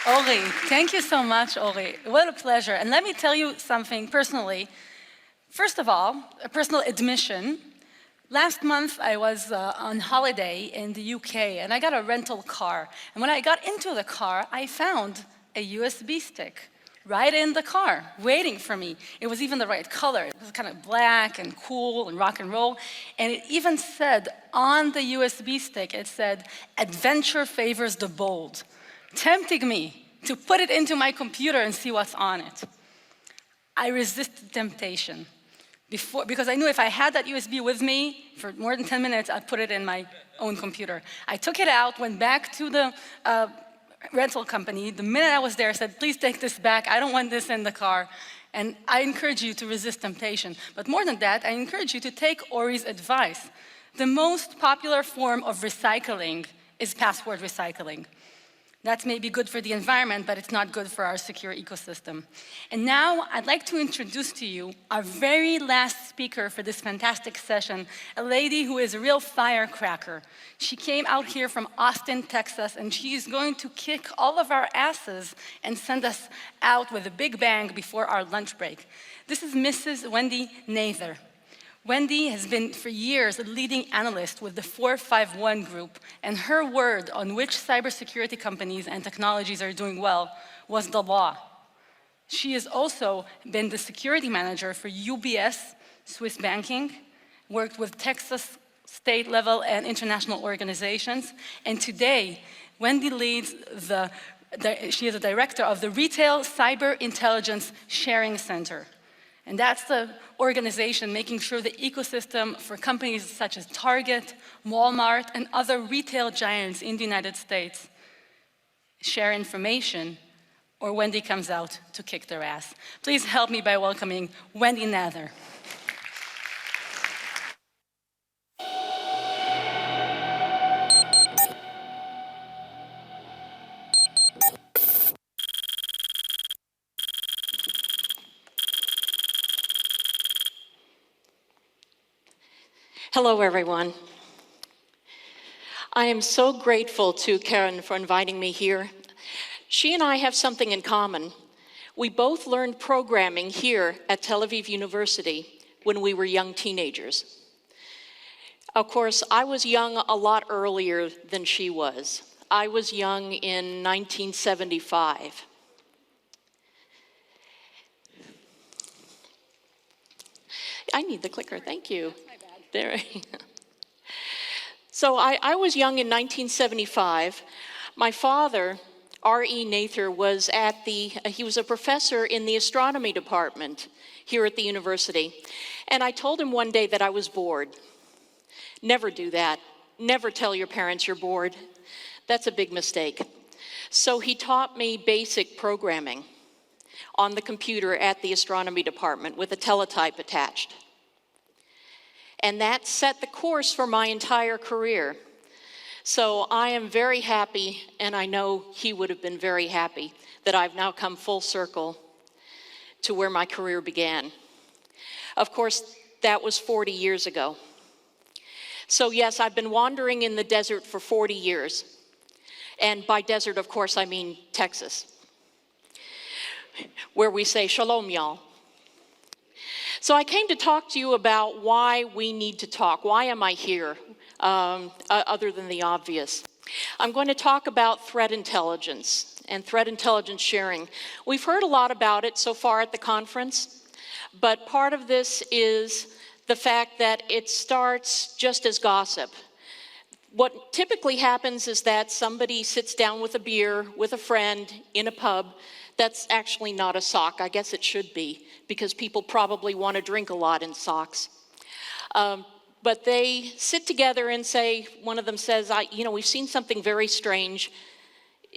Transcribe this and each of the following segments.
Ori, thank you so much, Ori. What a pleasure. And let me tell you something personally. First of all, a personal admission. Last month, I was on holiday in the UK, and I got a rental car. And when I got into the car, I found a USB stick right in the car, waiting for me. It was even the right color. It was kind of black and cool and rock and roll. And it even said on the USB stick, it said, "Adventure favors the bold," tempting me to put it into my computer and see what's on it. I resisted temptation because I knew if I had that USB with me for more than 10 minutes, I'd put it in my own computer. I took it out, went back to the rental company. The minute I was there, I said, "Please take this back. I don't want this in the car." And I encourage you to resist temptation. But more than that, I encourage you to take Ori's advice. The most popular form of recycling is password recycling. That's maybe good for the environment, but it's not good for our secure ecosystem. And now I'd like to introduce to you our very last speaker for this fantastic session, a lady who is a real firecracker. She came out here from Austin, Texas, and she is going to kick all of our asses and send us out with a big bang before our lunch break. This is Mrs. Wendy Nather. Wendy has been for years a leading analyst with the 451 group, and her word on which cybersecurity companies and technologies are doing well was the law. She has also been the security manager for UBS, Swiss banking, worked with Texas state level and international organizations, and today Wendy leads she is a director of the Retail Cyber Intelligence Sharing Center. And that's the organization making sure the ecosystem for companies such as Target, Walmart, and other retail giants in the United States share information, or Wendy comes out to kick their ass. Please help me by welcoming Wendy Nather. Hello, everyone. I am so grateful to Karen for inviting me here. She and I have something in common. We both learned programming here at Tel Aviv University when we were young teenagers. Of course, I was young a lot earlier than she was. I was young in 1975. I need the clicker, thank you. There. So I was young in 1975. My father, R.E. Nather, was he was a professor in the astronomy department here at the university. And I told him one day that I was bored. Never do that. Never tell your parents you're bored. That's a big mistake. So he taught me basic programming on the computer at the astronomy department with a teletype attached. And that set the course for my entire career. So I am very happy, and I know he would have been very happy, that I've now come full circle to where my career began. Of course, that was 40 years ago. So yes, I've been wandering in the desert for 40 years. And by desert, of course, I mean Texas, where we say shalom, y'all. So I came to talk to you about why we need to talk. Why am I here, other than the obvious? I'm going to talk about threat intelligence and threat intelligence sharing. We've heard a lot about it so far at the conference, but part of this is the fact that it starts just as gossip. What typically happens is that somebody sits down with a beer with a friend in a pub. That's actually not a sock. I guess it should be, because people probably want to drink a lot in socks. But they sit together and say, one of them says, we've seen something very strange.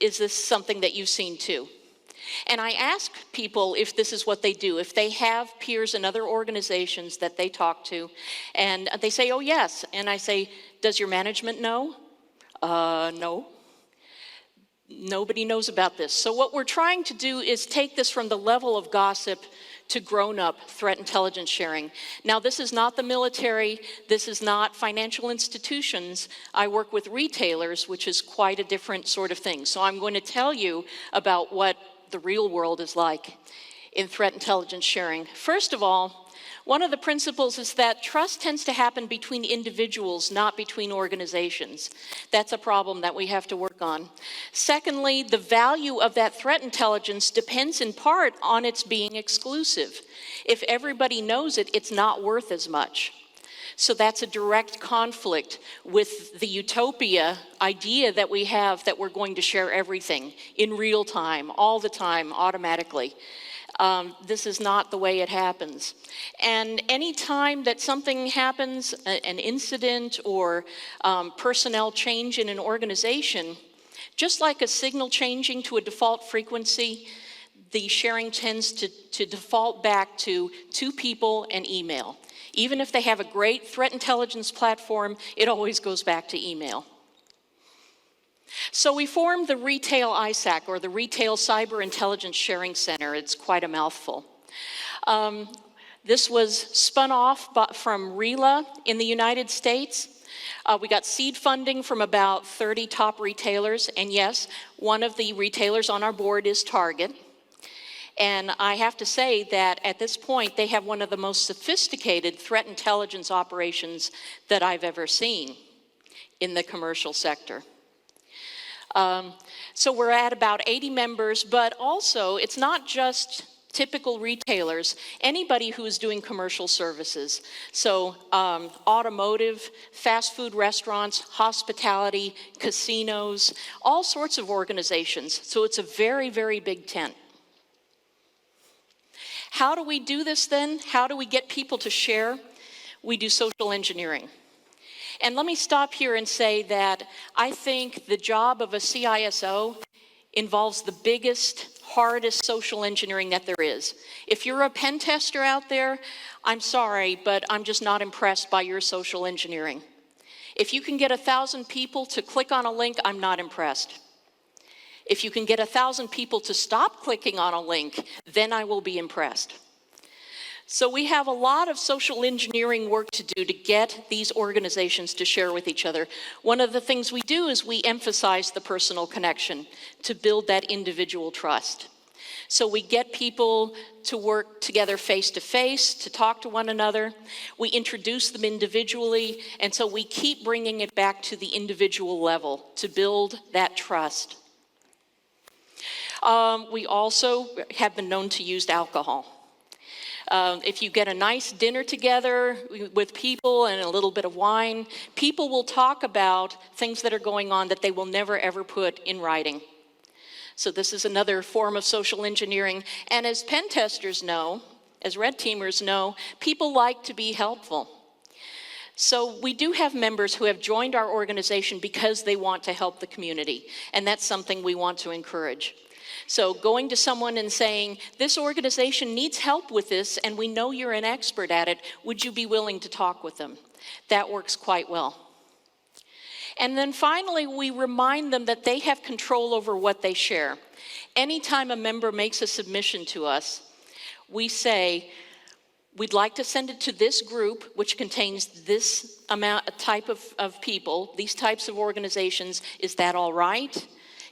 Is this something that you've seen too? And I ask people if this is what they do, if they have peers in other organizations that they talk to, and they say, oh yes. And I say, does your management know? No. Nobody knows about this. So what we're trying to do is take this from the level of gossip to grown-up threat intelligence sharing. Now, this is not the military, this is not financial institutions. I work with retailers, which is quite a different sort of thing. So I'm going to tell you about what the real world is like in threat intelligence sharing. First of all, one of the principles is that trust tends to happen between individuals, not between organizations. That's a problem that we have to work on. Secondly, the value of that threat intelligence depends in part on its being exclusive. If everybody knows it, it's not worth as much. So that's a direct conflict with the utopia idea that we have that we're going to share everything in real time, all the time, automatically. This is not the way it happens. And any time that something happens, an incident or personnel change in an organization, just like a signal changing to a default frequency, the sharing tends to default back to two people and email. Even if they have a great threat intelligence platform, it always goes back to email. So we formed the Retail ISAC, or the Retail Cyber Intelligence Sharing Center. It's quite a mouthful. This was spun off from RELA in the United States. We got seed funding from about 30 top retailers, and yes, one of the retailers on our board is Target. And I have to say that at this point, they have one of the most sophisticated threat intelligence operations that I've ever seen in the commercial sector. So we're at about 80 members, but also it's not just typical retailers, anybody who is doing commercial services. So automotive, fast food restaurants, hospitality, casinos, all sorts of organizations. So it's a very, very big tent. How do we do this then? How do we get people to share? We do social engineering. And let me stop here and say that I think the job of a CISO involves the biggest, hardest social engineering that there is. If you're a pen tester out there, I'm sorry, but I'm just not impressed by your social engineering. If you can get 1,000 people to click on a link, I'm not impressed. If you can get 1,000 people to stop clicking on a link, then I will be impressed. So we have a lot of social engineering work to do to get these organizations to share with each other. One of the things we do is we emphasize the personal connection to build that individual trust. So we get people to work together face to face, to talk to one another. We introduce them individually, and so we keep bringing it back to the individual level to build that trust. We also have been known to use alcohol. If you get a nice dinner together with people and a little bit of wine, people will talk about things that are going on that they will never ever put in writing. So this is another form of social engineering. And as pen testers know, as red teamers know, people like to be helpful. So we do have members who have joined our organization because they want to help the community, and that's something we want to encourage. So going to someone and saying, this organization needs help with this, and we know you're an expert at it, would you be willing to talk with them? That works quite well. And then finally, we remind them that they have control over what they share. Anytime a member makes a submission to us, we say, we'd like to send it to this group, which contains this type of people, these types of organizations. Is that all right?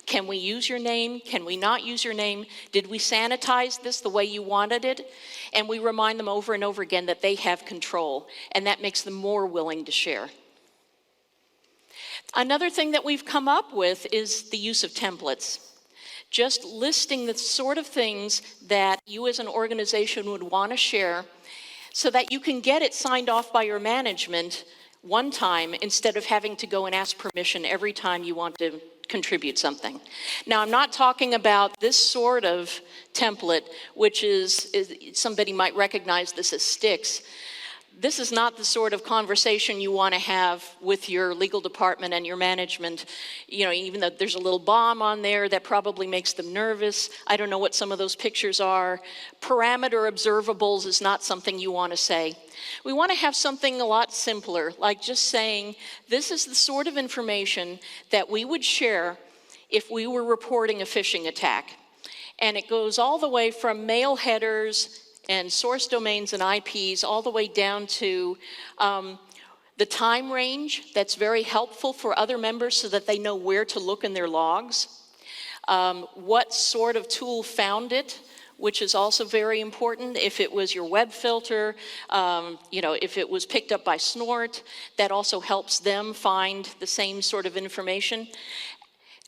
Can we use your name? Can we not use your name? Did we sanitize this the way you wanted it? And we remind them over and over again that they have control, and that makes them more willing to share. Another thing that we've come up with is the use of templates. Just listing the sort of things that you as an organization would want to share so that you can get it signed off by your management one time instead of having to go and ask permission every time you want to contribute something. Now, I'm not talking about this sort of template, which is somebody might recognize this as sticks. This is not the sort of conversation you want to have with your legal department and your management. You know, even though there's a little bomb on there that probably makes them nervous. I don't know what some of those pictures are. Parameter observables is not something you want to say. We want to have something a lot simpler, like just saying, this is the sort of information that we would share if we were reporting a phishing attack. And it goes all the way from mail headers and source domains and IPs, all the way down to the time range. That's very helpful for other members so that they know where to look in their logs. What sort of tool found it, which is also very important. If it was your web filter, if it was picked up by Snort, that also helps them find the same sort of information.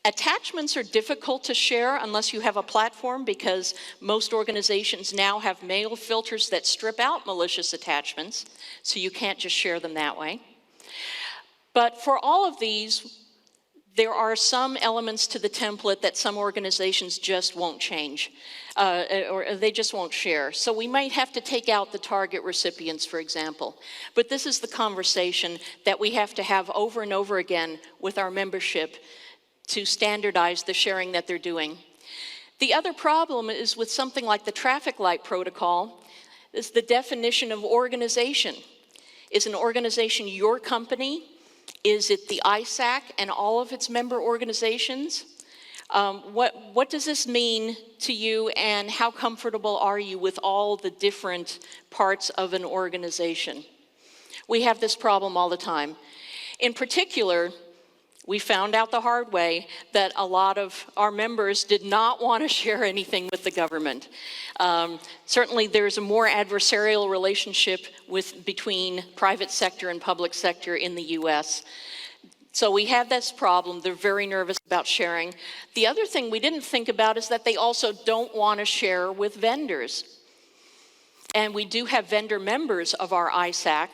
Attachments are difficult to share unless you have a platform, because most organizations now have mail filters that strip out malicious attachments, so you can't just share them that way. But for all of these, there are some elements to the template that some organizations just won't change, or they just won't share. So we might have to take out the target recipients, for example. But this is the conversation that we have to have over and over again with our membership to standardize the sharing that they're doing. The other problem is with something like the traffic light protocol, is the definition of organization. Is an organization your company? Is it the ISAC and all of its member organizations? What does this mean to you, and how comfortable are you with all the different parts of an organization? We have this problem all the time. In particular, we found out the hard way that a lot of our members did not want to share anything with the government. Certainly there's a more adversarial relationship between private sector and public sector in the US. So we have this problem. They're very nervous about sharing. The other thing we didn't think about is that they also don't want to share with vendors. And we do have vendor members of our ISAC,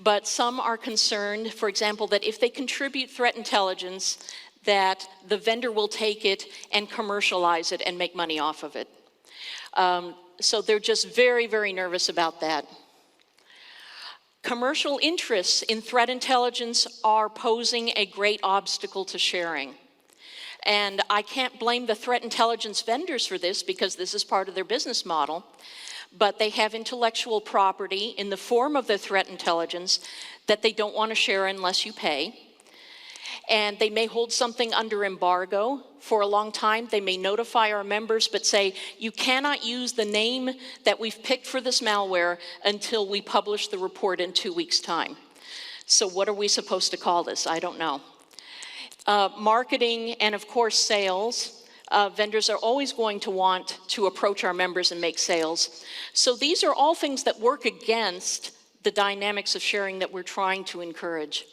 but some are concerned, for example, that if they contribute threat intelligence, that the vendor will take it and commercialize it and make money off of it. So they're just very, very nervous about that. Commercial interests in threat intelligence are posing a great obstacle to sharing. And I can't blame the threat intelligence vendors for this, because this is part of their business model. But they have intellectual property in the form of the threat intelligence that they don't want to share unless you pay. And they may hold something under embargo for a long time. They may notify our members but say, you cannot use the name that we've picked for this malware until we publish the report in 2 weeks' time. So what are we supposed to call this? I don't know. Marketing and, of course, sales. Vendors are always going to want to approach our members and make sales. So these are all things that work against the dynamics of sharing that we're trying to encourage.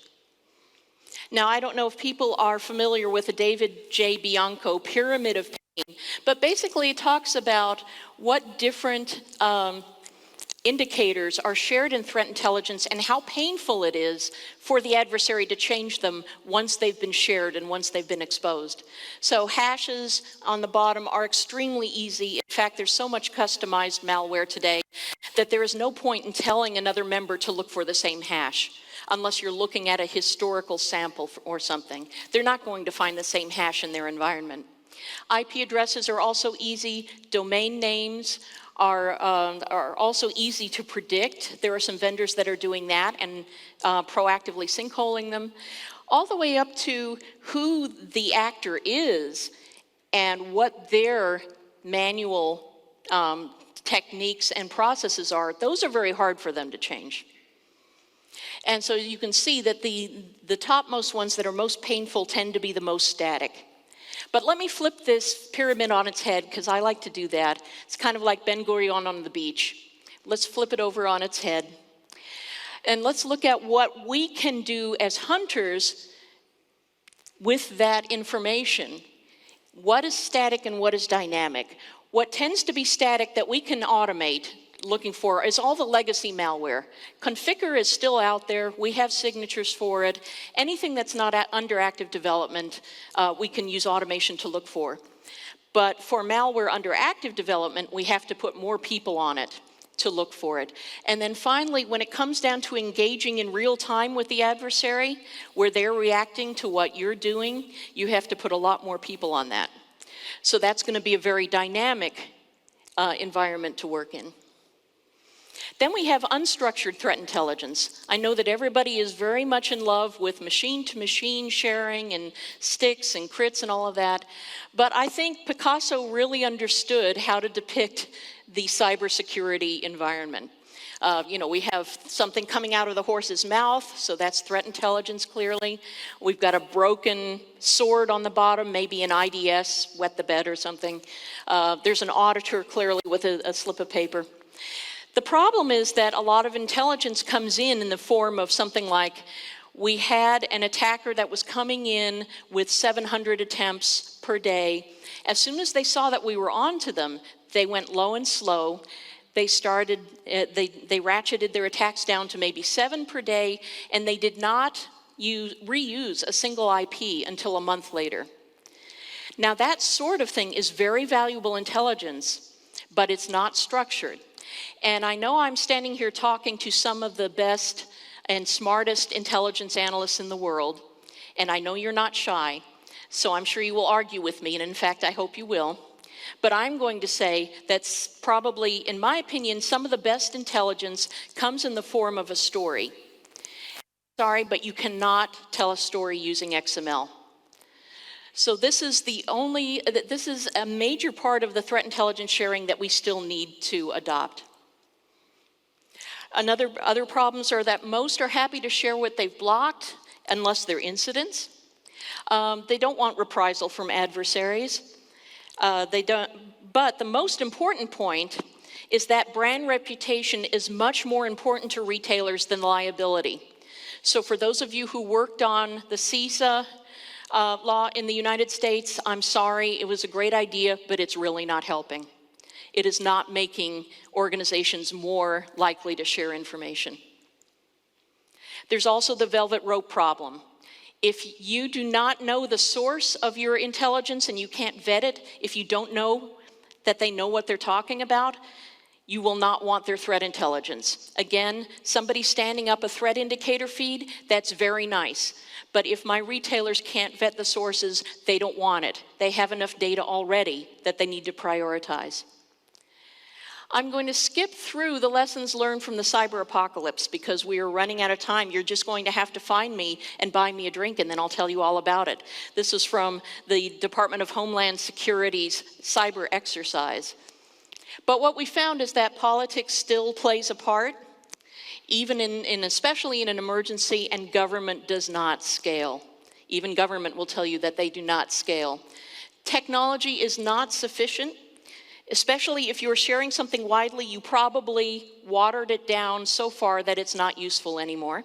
Now, I don't know if people are familiar with the David J. Bianco Pyramid of Pain, but basically it talks about what different indicators are shared in threat intelligence and how painful it is for the adversary to change them once they've been shared and once they've been exposed. So hashes on the bottom are extremely easy. In fact, there's so much customized malware today that there is no point in telling another member to look for the same hash unless you're looking at a historical sample or something. They're not going to find the same hash in their environment. IP addresses are also easy. Domain names are also easy to predict. There are some vendors that are doing that and proactively sinkholing them, all the way up to who the actor is and what their manual techniques and processes are. Those are very hard for them to change. And so you can see that the topmost ones that are most painful tend to be the most static. But let me flip this pyramid on its head, because I like to do that. It's kind of like Ben Gurion on the beach. Let's flip it over on its head. And let's look at what we can do as hunters with that information. What is static and what is dynamic? What tends to be static that we can automate looking for is all the legacy malware. Configure is still out there. We have signatures for it. Anything that's not under active development, we can use automation to look for. But for malware under active development, we have to put more people on it to look for it. And then finally, when it comes down to engaging in real time with the adversary, where they're reacting to what you're doing, you have to put a lot more people on that. So that's going to be a very dynamic environment to work in. Then we have unstructured threat intelligence. I know that everybody is very much in love with machine-to-machine sharing and sticks and crits and all of that, but I think Picasso really understood how to depict the cybersecurity environment. We have something coming out of the horse's mouth, so that's threat intelligence clearly. We've got a broken sword on the bottom, maybe an IDS, wet the bed or something. There's an auditor clearly with a slip of paper. The problem is that a lot of intelligence comes in the form of something like, we had an attacker that was coming in with 700 attempts per day. As soon as they saw that we were onto them, they went low and slow. They ratcheted their attacks down to maybe 7 per day, and they did not reuse a single IP until a month later. Now that sort of thing is very valuable intelligence, but it's not structured. And I know I'm standing here talking to some of the best and smartest intelligence analysts in the world, and I know you're not shy, so I'm sure you will argue with me, and in fact, I hope you will. But I'm going to say that's probably, in my opinion, some of the best intelligence comes in the form of a story. Sorry, but you cannot tell a story using XML. So this is a major part of the threat intelligence sharing that we still need to adopt. Other problems are that most are happy to share what they've blocked unless they're incidents. They don't want reprisal from adversaries. But the most important point is that brand reputation is much more important to retailers than liability. So for those of you who worked on the CISA law in the United States, I'm sorry, it was a great idea, but it's really not helping. It is not making organizations more likely to share information. There's also the velvet rope problem. If you do not know the source of your intelligence and you can't vet it, if you don't know that they know what they're talking about, you will not want their threat intelligence. Again, somebody standing up a threat indicator feed, that's very nice. But if my retailers can't vet the sources, they don't want it. They have enough data already that they need to prioritize. I'm going to skip through the lessons learned from the cyber apocalypse because we are running out of time. You're just going to have to find me and buy me a drink, and then I'll tell you all about it. This is from the Department of Homeland Security's cyber exercise. But what we found is that politics still plays a part, even especially in an emergency, and government does not scale. Even government will tell you that they do not scale. Technology is not sufficient. Especially if you're sharing something widely, you probably watered it down so far that it's not useful anymore.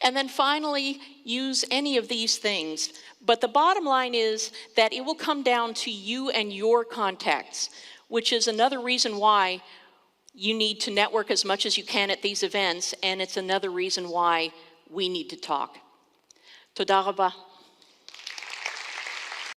And then finally, use any of these things. But the bottom line is that it will come down to you and your contacts, which is another reason why you need to network as much as you can at these events, and it's another reason why we need to talk. Toda rabah.